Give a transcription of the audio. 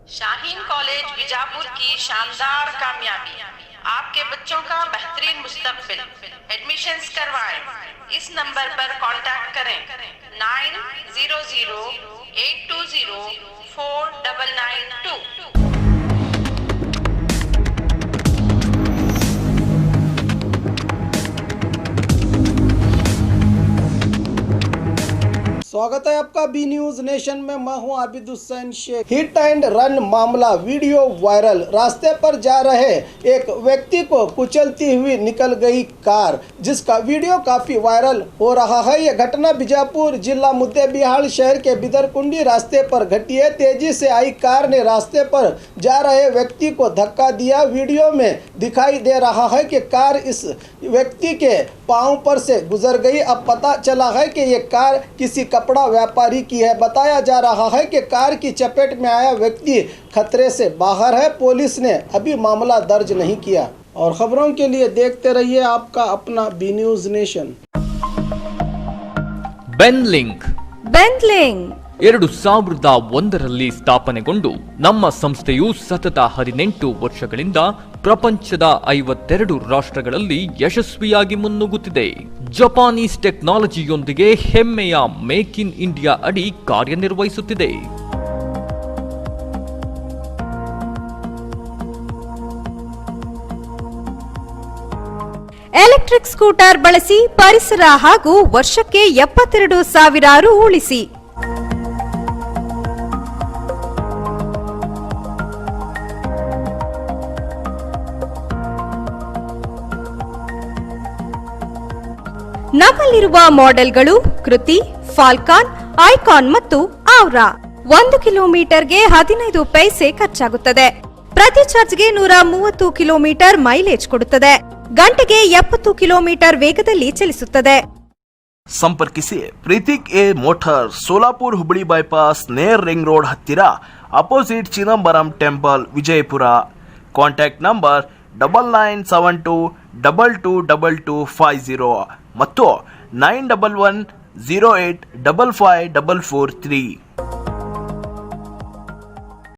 Shaheen college Bijapur की शानदार कामयाबी, आपके बच्चों का बेहतरीन मुस्तकबिल। एडमिशन्स करवाएं। इस नंबर पर कांटेक्ट करें 9008204992। स्वागत है आपका बी न्यूज नेशन में। मैं हूं Abid Hussain Sheikh. Hit and run मामला, वीडियो वायरल। रास्ते पर जा रहे एक व्यक्ति को कुचलती हुई निकल गई कार, जिसका वीडियो काफी वायरल हो रहा है। यह घटना बीजापुर जिला मुद्देबिहाल शहर के बिदरकुंडी रास्ते पर घटी है। तेजी से आई कार ने रास्ते पर जा रहे व्यक्ति को धक्का दिया। वीडियो में दिखाई दे रहा है कि कार इस व्यक्ति के पांव पर से गुजर गई। अब पता चला है कि ये कार किसी कपड़ा व्यापारी की है। बताया जा रहा है कि कार की चपेट में आया व्यक्ति खतरे से बाहर है। पुलिस ने अभी मामला दर्ज नहीं किया। और खबरों के लिए देखते रहिए आपका अपना बी न्यूज नेशन। ಬೆನ್ಲಿಂಕ್ 2001ರಲ್ಲಿ ಸ್ಥಾಪನೆಗೊಂಡು ನಮ್ಮ ಸಂಸ್ಥೆಯು ಸತತ 18 ವರ್ಷಗಳಿಂದ ಪ್ರಪಂಚದ 52 ರಾಷ್ಟ್ರಗಳಲ್ಲಿ ಯಶಸ್ವಿಯಾಗಿ ಮುನ್ನುಗ್ಗುತ್ತಿದೆ. ಜಪಾನೀಸ್ ಟೆಕ್ನಾಲಜಿಯೊಂದಿಗೆ ಹೆಮ್ಮೆಯ ಮೇಕ್ ಇನ್ ಇಂಡಿಯಾ ಅಡಿ ಕಾರ್ಯನಿರ್ವಹಿಸುತ್ತಿದೆ. ಎಲೆಕ್ಟ್ರಿಕ್ ಸ್ಕೂಟರ್ ಬಳಸಿ ಪರಿಸರ ಹಾಗೂ ವರ್ಷಕ್ಕೆ 72,000 ರು ಉಳಿಸಿ. ನಮ್ಮಲ್ಲಿರುವ ಮಾಡೆಲ್ಗಳು ಕೃತಿ, ಫಾಲ್ಕಾನ್, ಐಕಾನ್ ಮತ್ತು ಆವ್ರಾ. 1 ಕಿಲೋಮೀಟರ್ಗೆ 15 ಪೈಸೆ ಖರ್ಚಾಗುತ್ತದೆ. ಪ್ರತಿ ಚಾರ್ಜ್ಗೆ 130 ಕಿಲೋಮೀಟರ್ ಮೈಲೇಜ್ ಕೊಡುತ್ತದೆ. ಗಂಟೆಗೆ 70 ಕಿಲೋಮೀಟರ್ ವೇಗದಲ್ಲಿ ಚಲಿಸುತ್ತದೆ. ಸಂಪರ್ಕಿಸಿ ಪ್ರೀತಿಕ್ A motor, Solapur Hubballi bypass, near ring road ಹತ್ತಿರ, opposite Chidambaram temple, Vijayapura. Contact number 9972222250 ಮತ್ತು 9110855443.